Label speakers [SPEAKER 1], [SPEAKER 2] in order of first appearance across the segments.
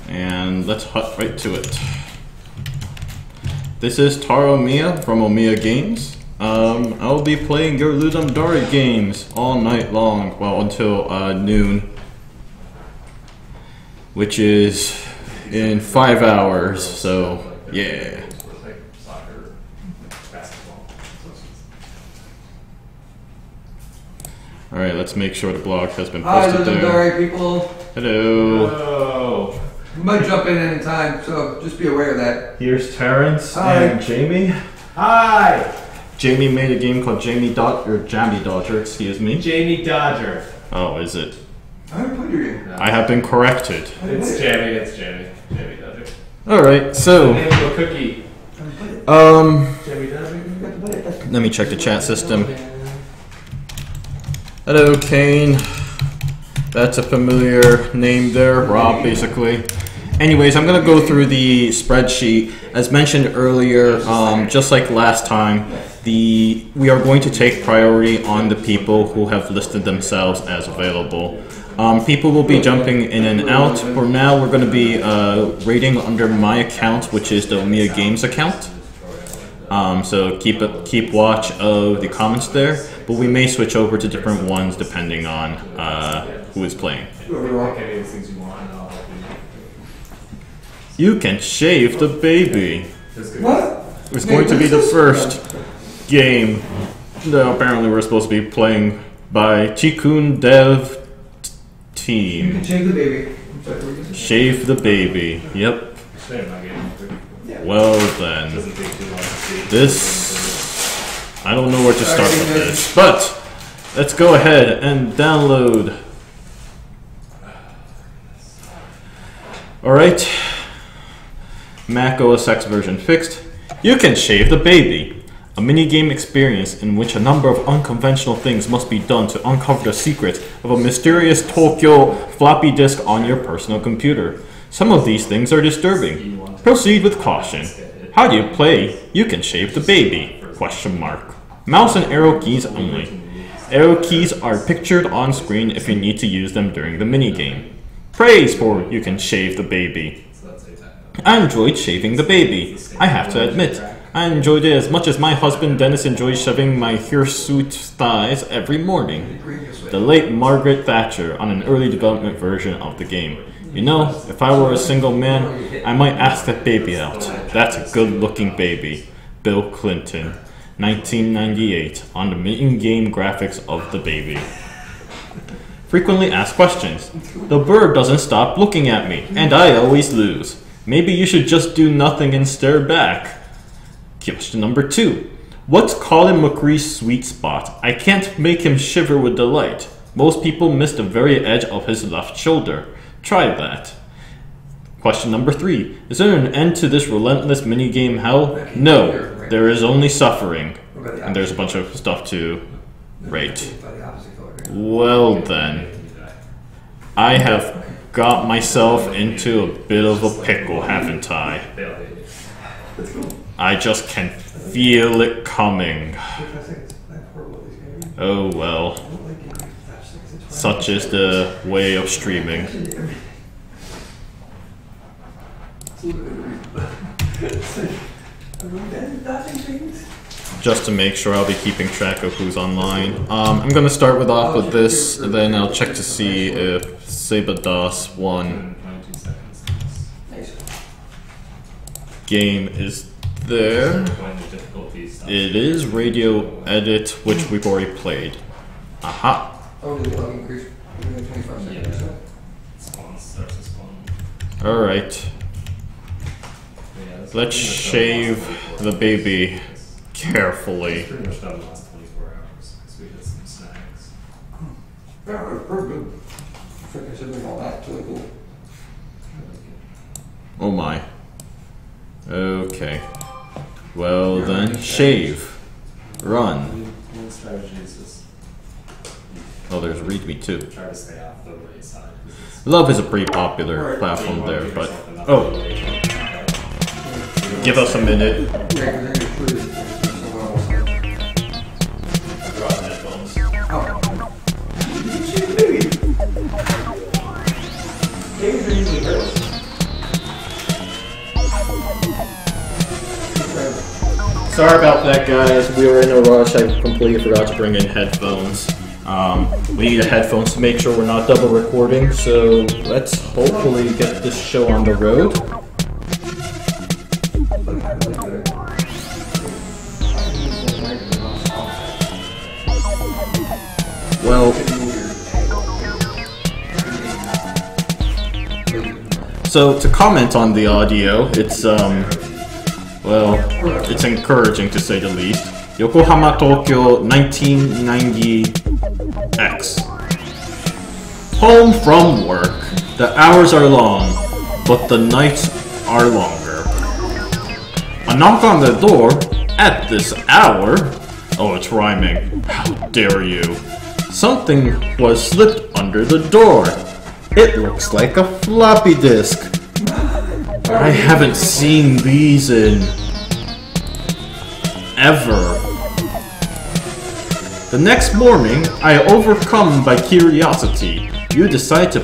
[SPEAKER 1] And let's hut right to it. This is Taro Mia from Omiya Games. I'll be playing your Ludum Dare games all night long, well, until noon, which is in 5 hours, so yeah. Alright, let's make sure the blog has been posted there.
[SPEAKER 2] Hi, Ludum Dare people.
[SPEAKER 1] Hello.
[SPEAKER 3] Hello.
[SPEAKER 2] You might jump in any time, so just be aware of that.
[SPEAKER 1] Here's Terrence
[SPEAKER 2] Hi.
[SPEAKER 1] and Jamie.
[SPEAKER 3] Hi.
[SPEAKER 1] Jamie made a game called Jamie Dodger, excuse me.
[SPEAKER 3] Jamie Dodger.
[SPEAKER 1] Oh, is it?
[SPEAKER 2] I haven't played your game.
[SPEAKER 3] No.
[SPEAKER 1] I have been corrected.
[SPEAKER 3] It's Jamie. It's Jamie. Jamie Dodger.
[SPEAKER 1] Alright, so
[SPEAKER 3] Name of a cookie. Jamie Dodger.
[SPEAKER 1] let me check the chat system. Hello, Kane. That's a familiar name there, Rob, basically. Anyways, I'm gonna go through the spreadsheet. As mentioned earlier, just like last time, we are going to take priority on the people who have listed themselves as available. People will be jumping in and out. For now, we're going to be rating under my account, which is the Omiya Games account. So keep watch of the comments there, but we may switch over to different ones depending on who is playing. You can shave the baby.
[SPEAKER 2] What?
[SPEAKER 1] It's going to be the first game that apparently we're supposed to be playing by Chikun Dev Team.
[SPEAKER 2] You can shave the baby. I'm sorry, what were you saying?
[SPEAKER 1] Shave the baby. Yep. Well then. This... I don't know where to start with this, but let's go ahead and download. Alright. Mac OS X version fixed. You can shave the baby. A minigame experience in which a number of unconventional things must be done to uncover the secret of a mysterious Tokyo floppy disk on your personal computer. Some of these things are disturbing. Proceed with caution. How do you play? You can shave the baby? Question mark. Mouse and arrow keys only. Arrow keys are pictured on screen if you need to use them during the minigame. Praise for you can shave the baby. I enjoyed shaving the baby. I have to admit, I enjoyed it as much as my husband Dennis enjoys shaving my hirsute thighs every morning. The late Margaret Thatcher on an early development version of the game. You know, if I were a single man, I might ask that baby out. That's a good-looking baby. Bill Clinton, 1998, on the in-game graphics of the baby. Frequently asked questions. The bird doesn't stop looking at me, and I always lose. Maybe you should just do nothing and stare back. Question number 2. What's Colin McRae's sweet spot? I can't make him shiver with delight. Most people miss the very edge of his left shoulder. Try that. Question number 3. Is there an end to this relentless minigame hell? No. There is only suffering. And there's a bunch of stuff to rate. Well then. I have got myself into a bit of a pickle, haven't I? I just can feel it coming. Oh well. Such is the way of streaming. Just to make sure I'll be keeping track of who's online. I'm gonna start with this, and then I'll check to see if Sabadas 1 game is there. It is radio edit, which we've already played. Aha. Alright. Let's shave the baby carefully. Oh my. Okay. Well then, shave. Run. Oh, there's README too. Love is a pretty popular platform there, but... Oh. Give us a minute. Sorry about that, guys. We were in a rush. I completely forgot to bring in headphones. We need headphones to make sure we're not double recording, so let's hopefully get this show on the road. Well, so to comment on the audio, it's well, it's encouraging to say the least. Yokohama, Tokyo, 1990X. Home from work. The hours are long, but the nights are longer. A knock on the door at this hour. Oh, it's rhyming. How dare you? Something was slipped under the door. It looks like a floppy disk. I haven't seen these in ever. The next morning, I overcome by curiosity. You decide to...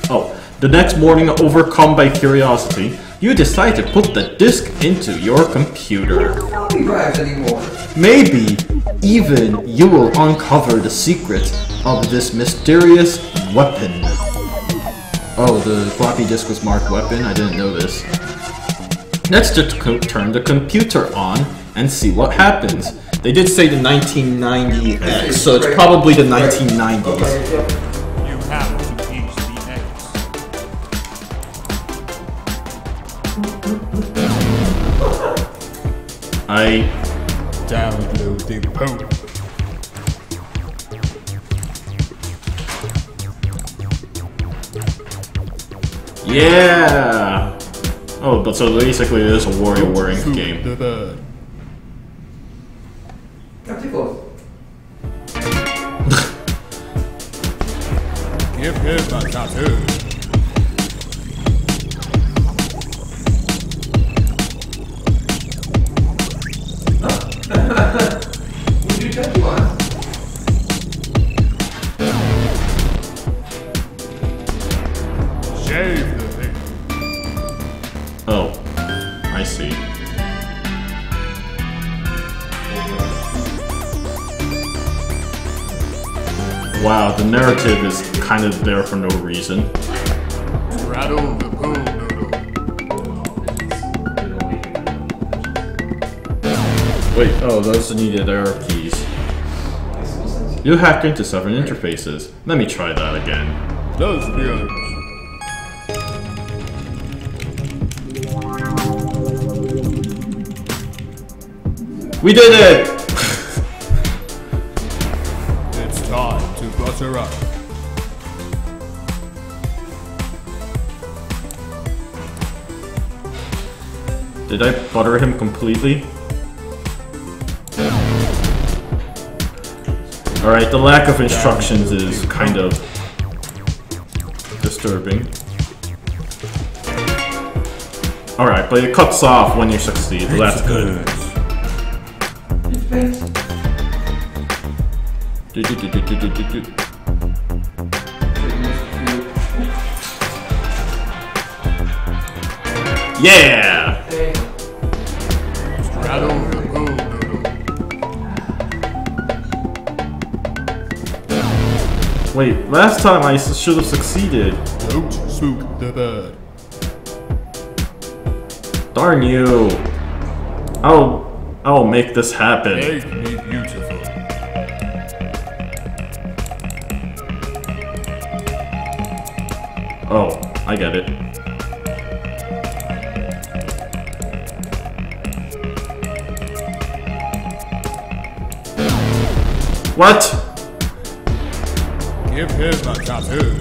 [SPEAKER 1] Oh, the next morning, overcome by curiosity, you decide to put the disk into your computer.
[SPEAKER 2] Floppy drives anymore.
[SPEAKER 1] Maybe even you will uncover the secret of this mysterious weapon. Oh, the floppy disk was marked weapon? I didn't know this. Let's just turn the computer on and see what happens. They did say the 1990X, so it's probably the 1990s.
[SPEAKER 4] You have to eat the eggs.
[SPEAKER 1] I...
[SPEAKER 4] Downloading poop.
[SPEAKER 1] Yeah! Oh, but so basically it is a warrior game.
[SPEAKER 4] The bird.
[SPEAKER 2] Got too close.
[SPEAKER 4] Give him a tattoo.
[SPEAKER 2] Who'd you tattoo on?
[SPEAKER 4] Shave the thing.
[SPEAKER 1] Oh, I see. Wow, the narrative is kind of there for no reason.
[SPEAKER 4] Rattle the pool noodle.
[SPEAKER 1] Wait, oh, those are needed error keys. You hacked into several interfaces. Let me try that again.
[SPEAKER 4] Those peers.
[SPEAKER 1] We did it!
[SPEAKER 4] It's time to butter up.
[SPEAKER 1] Did I butter him completely? Alright, the lack of instructions is kind of disturbing. Alright, but it cuts off when you succeed, so that's good. Yeah!
[SPEAKER 4] Rattle the pool noodle.
[SPEAKER 1] Wait, last time I should have succeeded.
[SPEAKER 4] Don't spook the bird.
[SPEAKER 1] Darn you. I'll make this happen.
[SPEAKER 4] Make me beautiful.
[SPEAKER 1] Oh, I get it. What?
[SPEAKER 4] Give him a tattoo.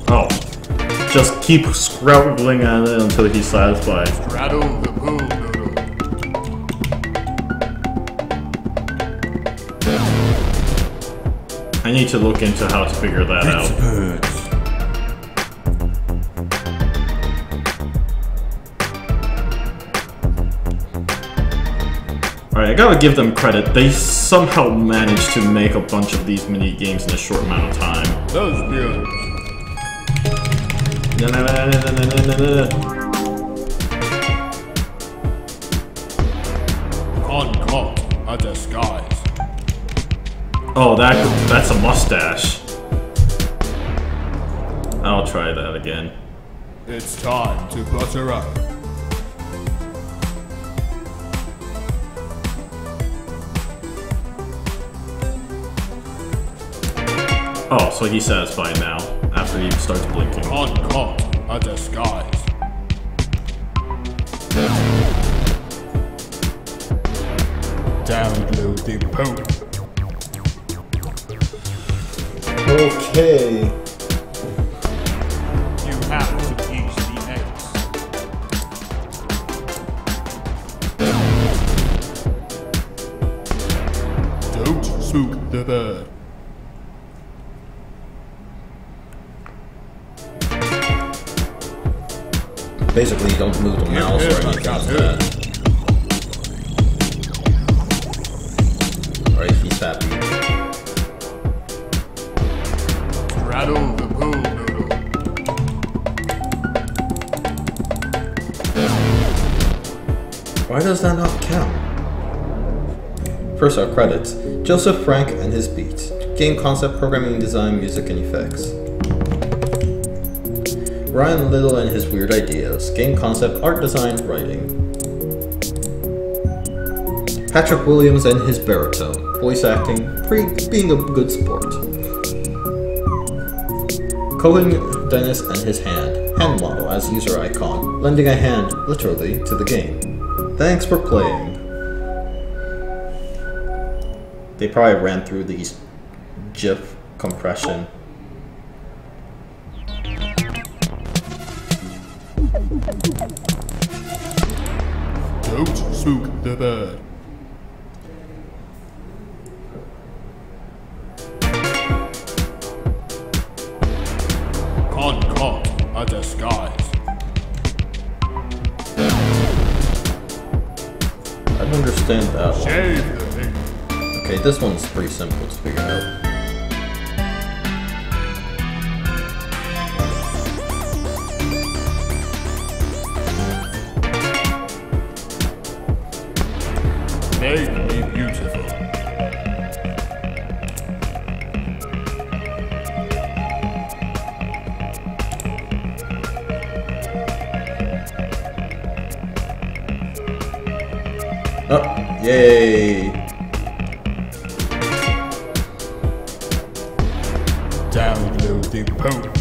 [SPEAKER 1] Oh. Just keep scrabbling at it until he's satisfied.
[SPEAKER 4] Rattle the pool noodle.
[SPEAKER 1] I need to look into how to figure that out. Alright, I gotta give them credit. They somehow managed to make a bunch of these mini games in a short amount of time.
[SPEAKER 4] Those viewers. Uncaught, a disguise.
[SPEAKER 1] Oh, that's a mustache. I'll try that again.
[SPEAKER 4] It's time to butter up.
[SPEAKER 1] Oh, so he's satisfied now, after he starts blinking.
[SPEAKER 4] Uncaught, a disguise. Download the poke.
[SPEAKER 1] Okay.
[SPEAKER 4] You have to eat the eggs. Don't spook the bird.
[SPEAKER 5] Basically, you don't move the mouse or anything like that. Alright, he's happy.
[SPEAKER 4] Rattle the pool noodle.
[SPEAKER 5] Why does that not count? First, our credits. Joseph Frank and his beats. Game concept, programming, design, music, and effects. Ryan Little and his weird ideas. Game concept, art design, writing. Patrick Williams and his baritone. Voice acting, being a good sport. Cohen Dennis and his hand model as user icon, lending a hand, literally, to the game. Thanks for playing. They probably ran through these GIF compression.
[SPEAKER 4] Don't spook the bird. Uncaught, a disguise.
[SPEAKER 5] I don't understand that one.
[SPEAKER 4] Shave the thing.
[SPEAKER 5] Okay, this one's pretty simple to figure out.
[SPEAKER 4] Make me beautiful.
[SPEAKER 5] Oh, yay!
[SPEAKER 4] Download the poke.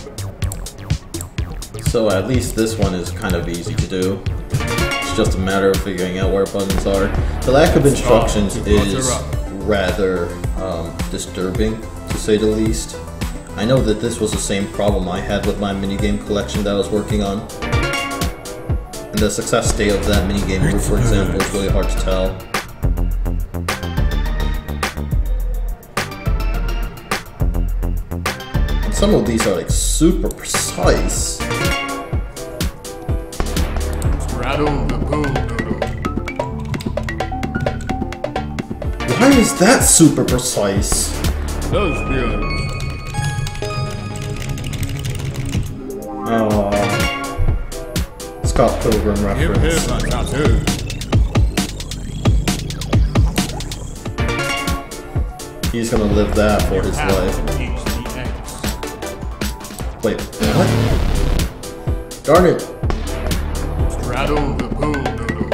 [SPEAKER 5] So at least this one is kind of easy to do. It's just a matter of figuring out where buttons are. The lack of instructions is rather disturbing, to say the least. I know that this was the same problem I had with my minigame collection that I was working on. And the success state of that minigame group, for example, is really hard to tell. And some of these are like super precise.
[SPEAKER 4] Rattle the pool noodle.
[SPEAKER 5] Why is that super precise?
[SPEAKER 4] Those viewers.
[SPEAKER 5] Oh, Scott Pilgrim
[SPEAKER 4] Give
[SPEAKER 5] reference.
[SPEAKER 4] him a tattoo.
[SPEAKER 5] He's gonna live that for his
[SPEAKER 4] Have
[SPEAKER 5] life.
[SPEAKER 4] to eat the eggs.
[SPEAKER 5] Wait, what? Darn it!
[SPEAKER 4] Rattle the pool noodle.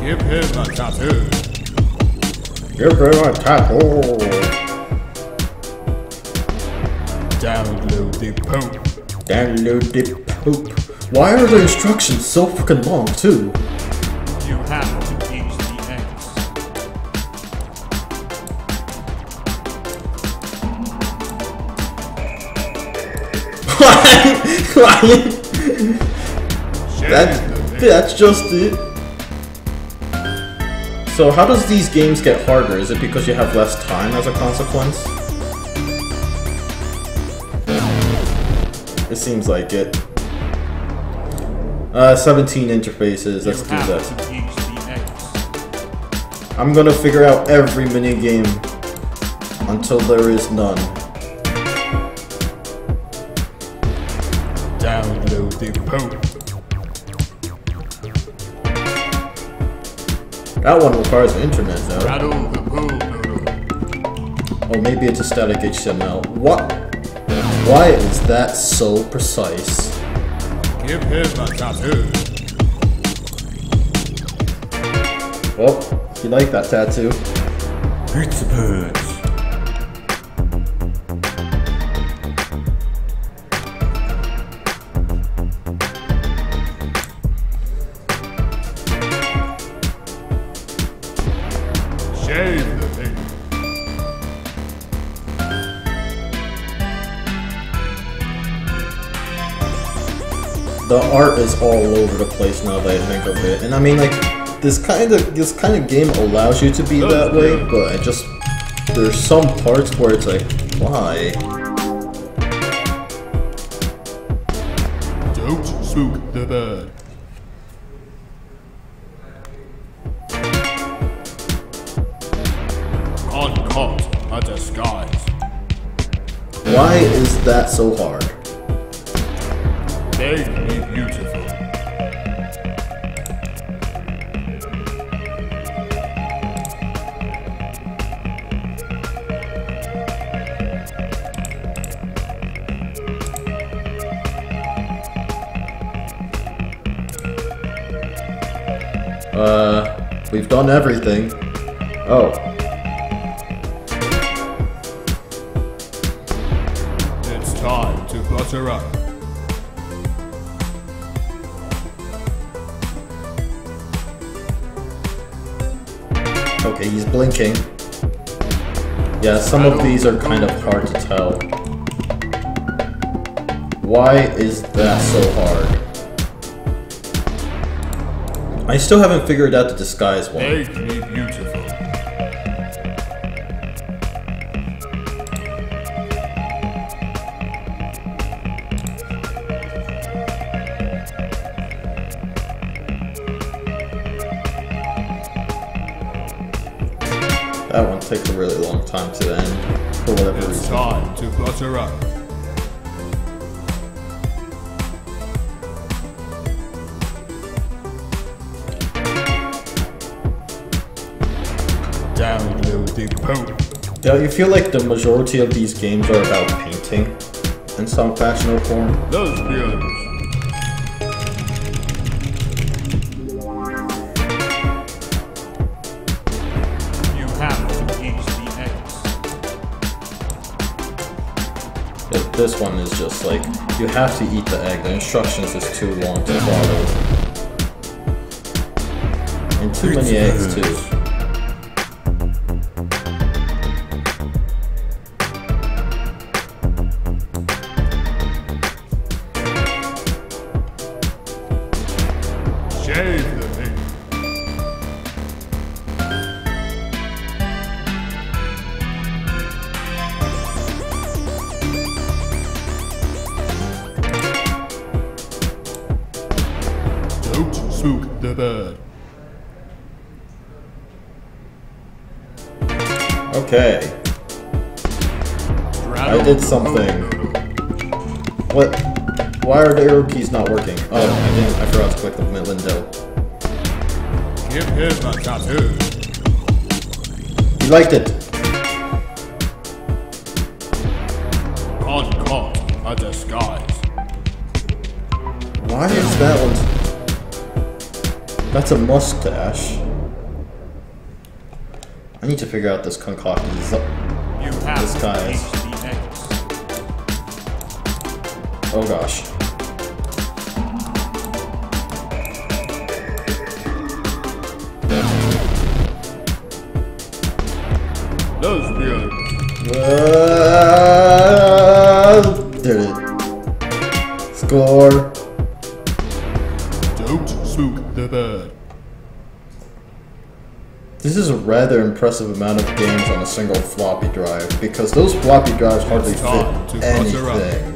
[SPEAKER 4] Give him a tattoo.
[SPEAKER 5] Give him a tattoo!
[SPEAKER 4] Download the poke.
[SPEAKER 5] Download the poop. Why are the instructions so fucking long, too?
[SPEAKER 4] You have to eat the eggs.
[SPEAKER 5] That's just it. So how does these games get harder? Is it because you have less time as a consequence? It seems like it. 17 interfaces. Let's
[SPEAKER 4] You
[SPEAKER 5] do
[SPEAKER 4] have
[SPEAKER 5] that.
[SPEAKER 4] to eat the eggs.
[SPEAKER 5] I'm gonna figure out every minigame until there is none.
[SPEAKER 4] Download the Pope.
[SPEAKER 5] That one requires the internet though.
[SPEAKER 4] Rattle the Pope.
[SPEAKER 5] Oh, maybe it's a static HTML. What? Why is that so precise?
[SPEAKER 4] Give him a tattoo.
[SPEAKER 5] Well, you like that tattoo.
[SPEAKER 4] Pizza birds. Shave the thing.
[SPEAKER 5] The art is all over the place now that I think of it, and I mean, like, this kind of game allows you to be that way, but I just there's some parts where it's like, why?
[SPEAKER 4] Don't spook the bird. Uncaught a disguise.
[SPEAKER 5] Why is that so hard?
[SPEAKER 4] Make me beautiful.
[SPEAKER 5] We've done everything. Oh.
[SPEAKER 4] It's time to butter up.
[SPEAKER 5] Okay, he's blinking. Yeah, some of these are kind of hard to tell. Why is that so hard? I still haven't figured out the disguise one.
[SPEAKER 4] Make me beautiful.
[SPEAKER 5] That one takes a really long time to end, for whatever
[SPEAKER 4] It's
[SPEAKER 5] reason.
[SPEAKER 4] time to butter up. Download the Pope.
[SPEAKER 5] Yeah, you feel like the majority of these games are about painting in some fashion or form.
[SPEAKER 4] Lesbians. You have to eat the eggs.
[SPEAKER 5] This one is just like, you have to eat the egg. The instructions is too long to follow. And too many eggs too.
[SPEAKER 4] Shave the thing. Don't spook the bird.
[SPEAKER 5] Okay, I did something. What? Why are the arrow keys not working? Oh, I forgot to click the window.
[SPEAKER 4] Give him a tattoo.
[SPEAKER 5] He liked it.
[SPEAKER 4] Uncaught a disguise.
[SPEAKER 5] Why is that one? That's a mustache. I need to figure out this concoction.
[SPEAKER 4] You have
[SPEAKER 5] Disguise.
[SPEAKER 4] to eat the eggs.
[SPEAKER 5] Oh gosh.
[SPEAKER 4] Lesbian.
[SPEAKER 5] There it is. Score.
[SPEAKER 4] Don't spook the bird.
[SPEAKER 5] This is a rather impressive amount of games on a single floppy drive, because those floppy drives hardly
[SPEAKER 4] It's time
[SPEAKER 5] fit
[SPEAKER 4] to butter up.
[SPEAKER 5] anything.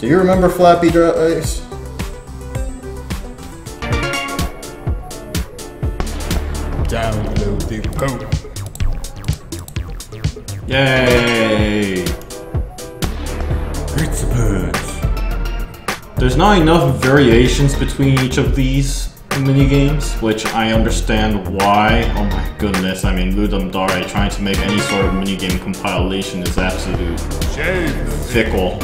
[SPEAKER 5] Do you remember Flappy Dice?
[SPEAKER 4] Download the poke.
[SPEAKER 1] Yay!
[SPEAKER 3] Pizza Birds.
[SPEAKER 1] There's not enough variations between each of these minigames, which I understand why. Oh my goodness, I mean, Ludum Dare trying to make any sort of minigame compilation is absolute fickle.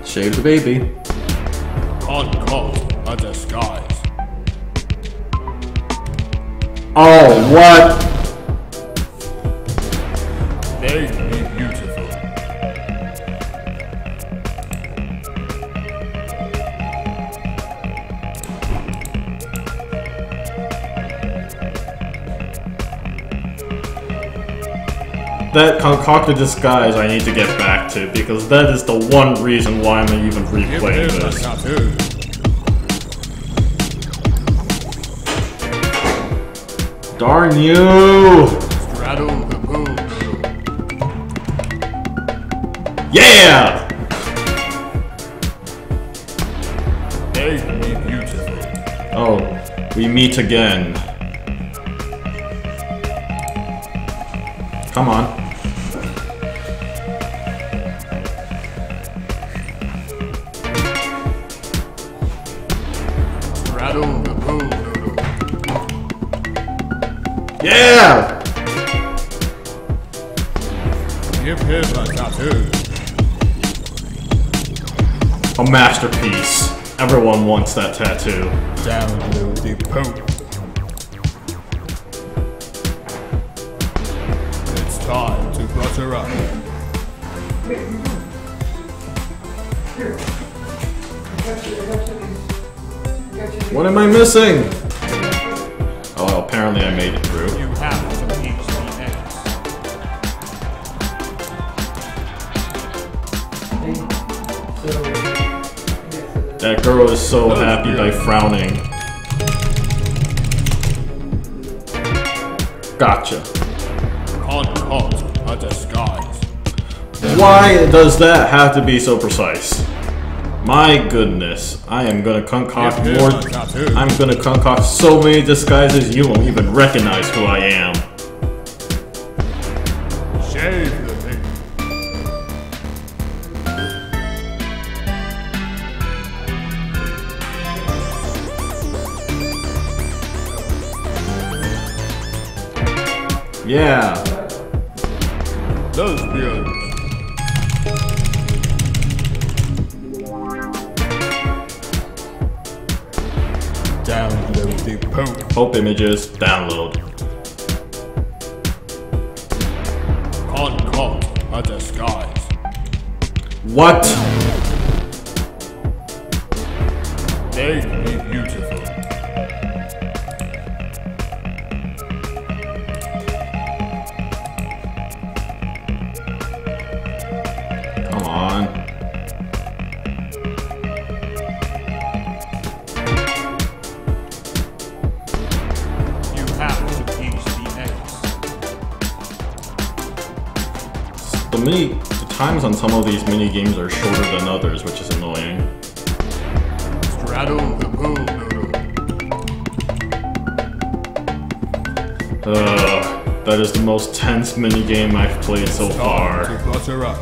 [SPEAKER 1] Shave the baby.
[SPEAKER 4] Uncaught a disguise.
[SPEAKER 1] Oh, what?
[SPEAKER 4] Make me beautiful.
[SPEAKER 1] That concocted disguise I need to get back to, because that is the one reason why I'm even
[SPEAKER 4] Give
[SPEAKER 1] replaying
[SPEAKER 4] him a
[SPEAKER 1] this.
[SPEAKER 4] tattoo.
[SPEAKER 1] Darn you!
[SPEAKER 4] Straddle the pool.
[SPEAKER 1] Yeah!
[SPEAKER 4] Make me beautiful.
[SPEAKER 1] Oh, we meet again. Come on.
[SPEAKER 4] Straddle the pool.
[SPEAKER 1] Yeah!
[SPEAKER 4] Give him a tattoo.
[SPEAKER 1] A masterpiece. Everyone wants that tattoo.
[SPEAKER 4] Download the poke. It's time to butter up.
[SPEAKER 1] What am I missing? Oh, well, apparently I made it through.
[SPEAKER 4] You have to teach the eggs.
[SPEAKER 1] That girl is so happy by frowning. Gotcha.
[SPEAKER 4] Uncaught a disguise.
[SPEAKER 1] Why does that have to be so precise? My goodness, I am gonna concoct
[SPEAKER 4] Give him
[SPEAKER 1] more.
[SPEAKER 4] a tattoo.
[SPEAKER 1] I'm gonna concoct so many disguises you won't even recognize who I am.
[SPEAKER 4] Shave the thing.
[SPEAKER 1] Yeah.
[SPEAKER 4] Lesbians. Download the poke.
[SPEAKER 1] Hope images, download.
[SPEAKER 4] Uncaught a disguise.
[SPEAKER 1] What?
[SPEAKER 4] Make me beautiful.
[SPEAKER 1] Come on.
[SPEAKER 4] You have to teach the eggs.
[SPEAKER 1] The times on some of these mini games are shorter than others, which is annoying.
[SPEAKER 4] Straddle the pool noodle.
[SPEAKER 1] That is the most tense mini game I've played so
[SPEAKER 4] Time
[SPEAKER 1] far.
[SPEAKER 4] to butter up.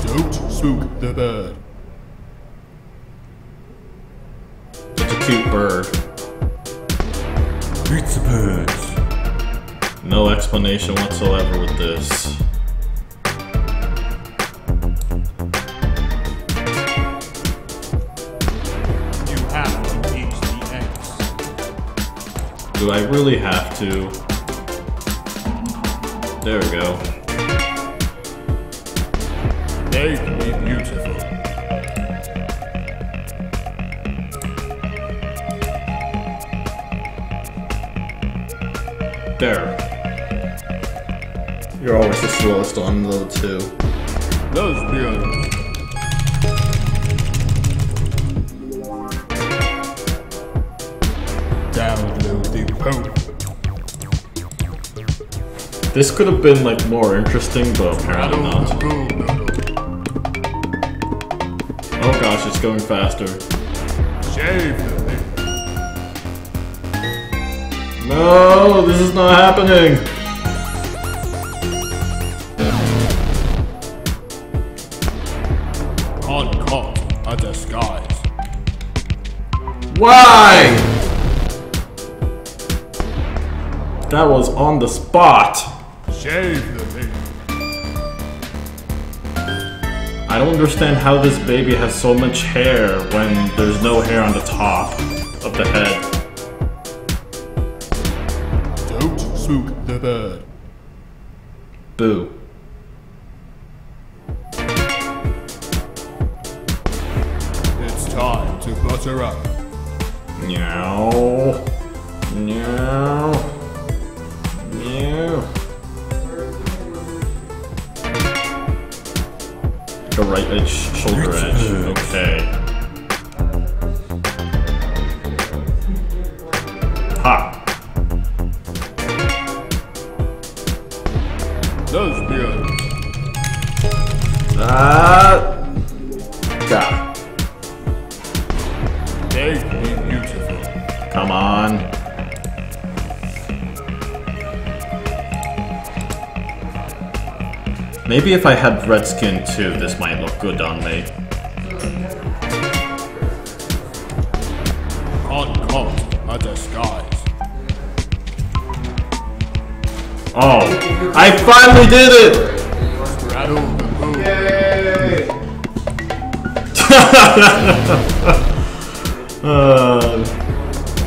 [SPEAKER 4] Don't spook the bird.
[SPEAKER 1] Such a cute bird.
[SPEAKER 3] Pizza Birds.
[SPEAKER 1] No explanation whatsoever with this.
[SPEAKER 4] You have to teach the eggs.
[SPEAKER 1] Do I really have to? There we go.
[SPEAKER 4] Make me beautiful.
[SPEAKER 1] There. You're always the slowest on the two.
[SPEAKER 4] Lesbians. Download the poop.
[SPEAKER 1] This could have been like more interesting, but apparently not. Oh gosh, it's going faster.
[SPEAKER 4] Shave the thing.
[SPEAKER 1] No, this is not happening.
[SPEAKER 4] Uncaught a disguise.
[SPEAKER 1] Why? That was on the spot.
[SPEAKER 4] Shave the thing.
[SPEAKER 1] I don't understand how this baby has so much hair when there's no hair on the top of the head.
[SPEAKER 4] Don't spook the bird.
[SPEAKER 1] Boo.
[SPEAKER 4] It's time to butter up.
[SPEAKER 1] Meow. Meow. Meow. The right edge, shoulder edge. Okay. Ha.
[SPEAKER 4] Lesbians.
[SPEAKER 1] Got it.
[SPEAKER 4] They be beautiful.
[SPEAKER 1] Come on. Maybe if I had red skin too, this might look good on me.
[SPEAKER 4] Uncaught a disguise.
[SPEAKER 1] Oh, I finally did it!
[SPEAKER 4] Rattle the boom.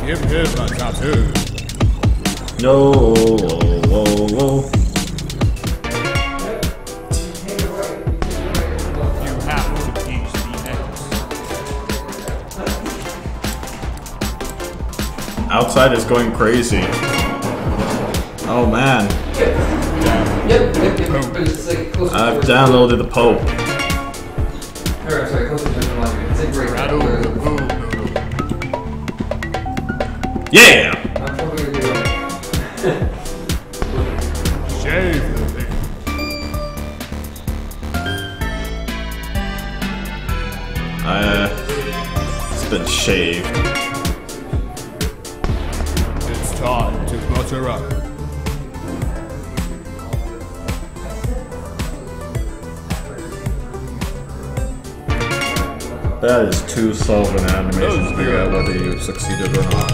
[SPEAKER 4] Give him a tattoo.
[SPEAKER 1] No.
[SPEAKER 4] You have to teach the eggs.
[SPEAKER 1] Outside is going crazy. Oh man,
[SPEAKER 2] Yep. But it's like closer
[SPEAKER 1] I've
[SPEAKER 2] towards-
[SPEAKER 1] downloaded the Pope.
[SPEAKER 2] Or, sorry, closer to the line. It's like right
[SPEAKER 4] Rattle the
[SPEAKER 2] there.
[SPEAKER 4] boom.
[SPEAKER 1] Yeah!
[SPEAKER 2] I'm probably gonna do that.
[SPEAKER 4] Shave the thing.
[SPEAKER 1] It's been shaved.
[SPEAKER 4] It's time to butter up.
[SPEAKER 1] That is too slow of an animation to figure out whether you succeeded or not.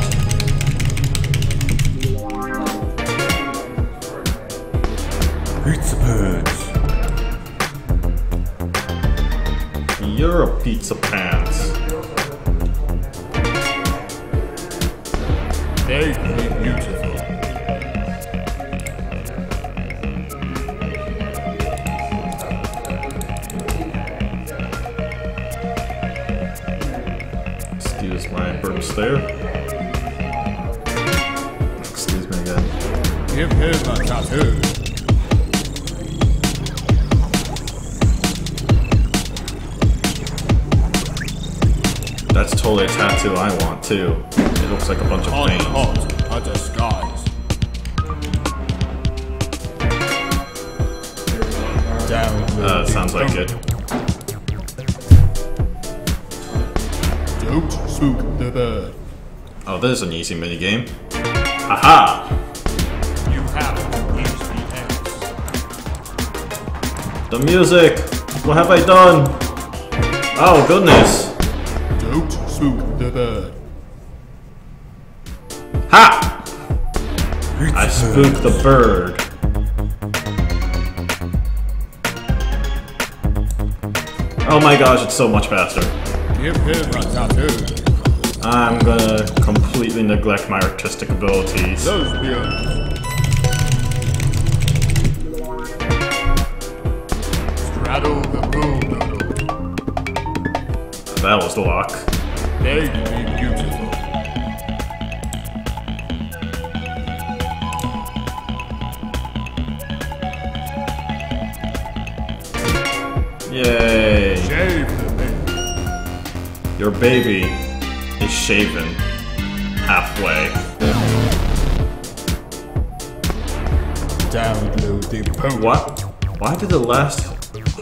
[SPEAKER 4] Pizza pants.
[SPEAKER 1] You're a pizza pants.
[SPEAKER 4] They be beautiful.
[SPEAKER 1] Excuse my burps there. Excuse me again.
[SPEAKER 4] Give him a tattoo.
[SPEAKER 1] That's totally a tattoo I want too. It looks like a bunch of paint.
[SPEAKER 4] Uncaught a disguise. Down.
[SPEAKER 1] Sounds like it.
[SPEAKER 4] Don't spook the bird.
[SPEAKER 1] Oh, there's an easy minigame. Haha!
[SPEAKER 4] You have to teach the eggs.
[SPEAKER 1] The music! What have I done? Oh, goodness!
[SPEAKER 4] Don't spook the bird.
[SPEAKER 1] Ha! I spooked the bird. Oh my gosh, it's so much faster.
[SPEAKER 4] Give him a tattoo.
[SPEAKER 1] I'm gonna completely neglect my artistic abilities.
[SPEAKER 4] Lesbians. Straddle the boom.
[SPEAKER 1] That was the lock.
[SPEAKER 4] They be beautiful.
[SPEAKER 1] Yay!
[SPEAKER 4] Shave the thing.
[SPEAKER 1] your baby is shaven halfway.
[SPEAKER 4] Download the post.
[SPEAKER 1] What? Why did the last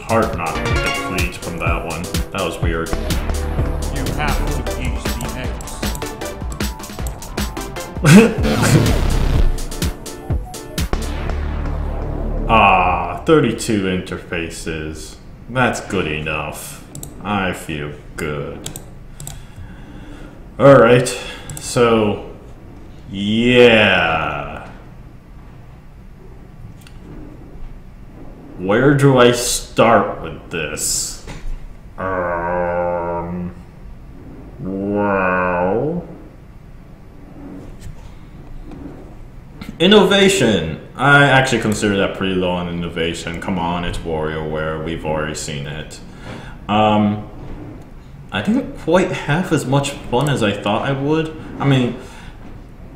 [SPEAKER 1] heart not deplete from that one? That was weird.
[SPEAKER 4] You have to teach the eggs.
[SPEAKER 1] 32 interfaces. That's good enough. I feel good. Alright, so yeah. Where do I start with this? Well, innovation. I actually consider that pretty low on innovation. Come on, it's WarioWare. We've already seen it. I didn't quite have as much fun as I thought I would. I mean,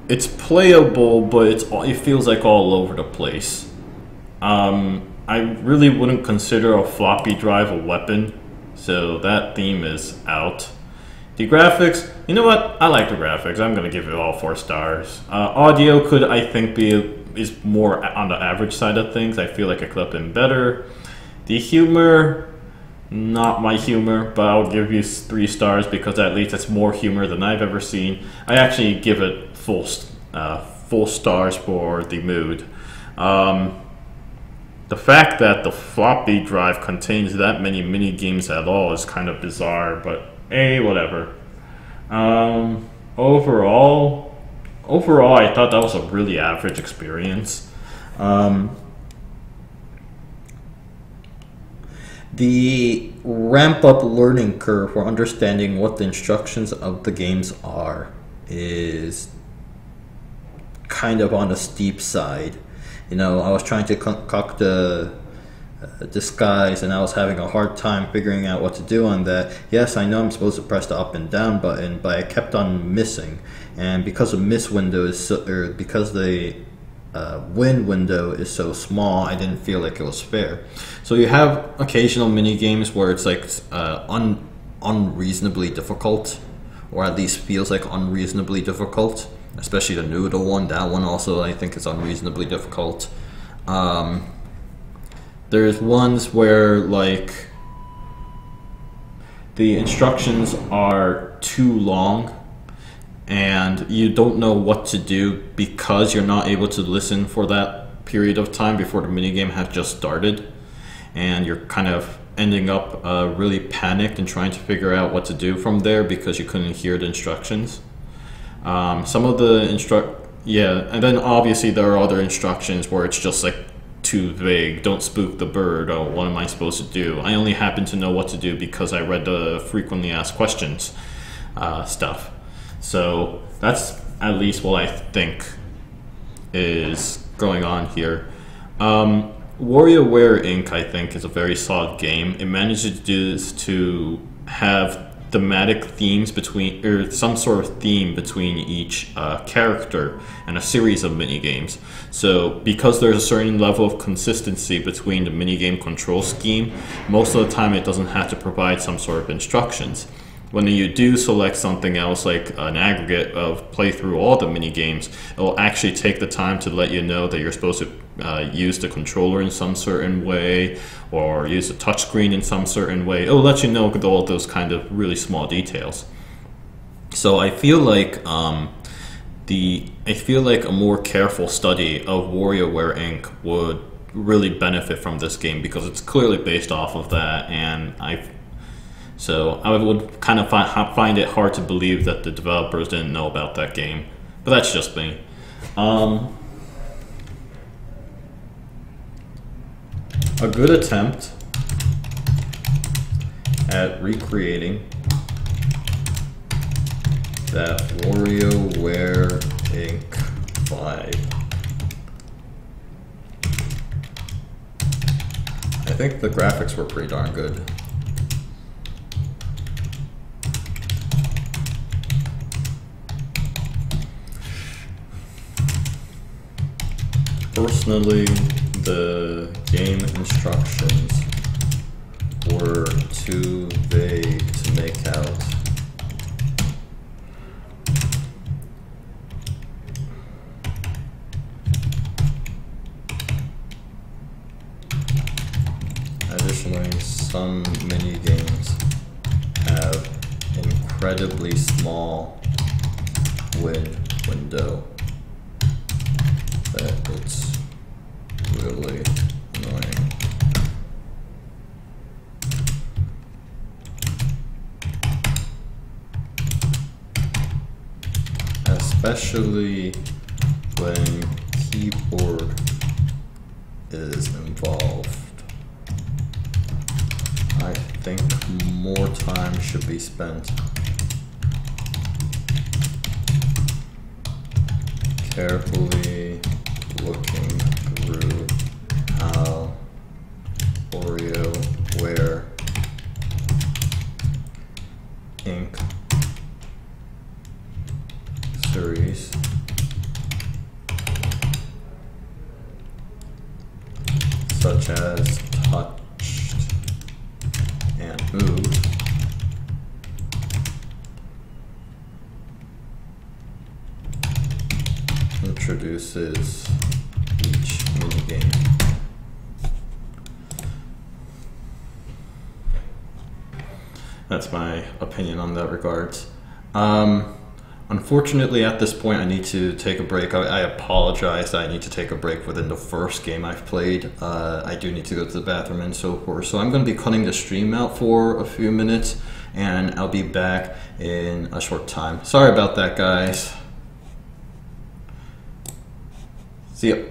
[SPEAKER 1] it's playable, but it feels like all over the place. I really wouldn't consider a floppy drive a weapon, so that theme is out. The graphics, you know what? I like the graphics. I'm gonna give it all 4 stars. Audio could, I think, is more on the average side of things. I feel like it could have been better. The humor, not my humor, but I'll give you 3 stars because at least it's more humor than I've ever seen. I actually give it full stars for the mood. The fact that the floppy drive contains that many mini games at all is kind of bizarre, but hey, whatever. Overall, I thought that was a really average experience.
[SPEAKER 5] The ramp-up learning curve for understanding what the instructions of the games are is kind of on the steep side. You know, I was trying to concoct a disguise and I was having a hard time figuring out what to do on that. Yes, I know I'm supposed to press the up and down button, but I kept on missing. And because the miss window is because the win window is so small, I didn't feel like it was fair. So you have occasional mini games where it's like unreasonably difficult, or at least feels like unreasonably difficult. Especially the noodle one. That one also I think is unreasonably difficult. There's ones where like the instructions are too long and you don't know what to do because you're not able to listen for that period of time before the minigame has just started, and you're kind of ending up really panicked and trying to figure out what to do from there because you couldn't hear the instructions. Some of the and then obviously there are other instructions where it's just like too vague. Don't spook the bird. Oh, what am I supposed to do? I only happen to know what to do because I read the frequently asked questions stuff. So that's at least what I think is going on here. WarioWare Inc. I think is a very solid game. It manages to do this to have thematic themes between, or some sort of theme between each character and a series of mini games. So because there's a certain level of consistency between the minigame control scheme, most of the time it doesn't have to provide some sort of instructions. When you do select something else like an aggregate of play through all the mini games, it will actually take the time to let you know that you're supposed to use the controller in some certain way or use the touchscreen in some certain way. It will let you know all those kind of really small details. So I feel like a more careful study of WarioWare Inc. would really benefit from this game because it's clearly based off of that, and I would kind of find it hard to believe that the developers didn't know about that game. But that's just me. A good attempt at recreating that WarioWare Inc. vibe. I think the graphics were pretty darn good. Personally, the game instructions were too vague to make out Additionally, some mini games have incredibly small win window that it's really annoying. Especially when keyboard is involved. I think more time should be spent carefully looking through how WarioWare Inc. series such as touched and moved introduces each minigame.
[SPEAKER 1] That's my opinion on that regards. Unfortunately, at this point, I need to take a break. I apologize that I need to take a break within the first game I've played. I do need to go to the bathroom and so forth. So I'm going to be cutting the stream out for a few minutes, and I'll be back in a short time. Sorry about that, guys. See ya.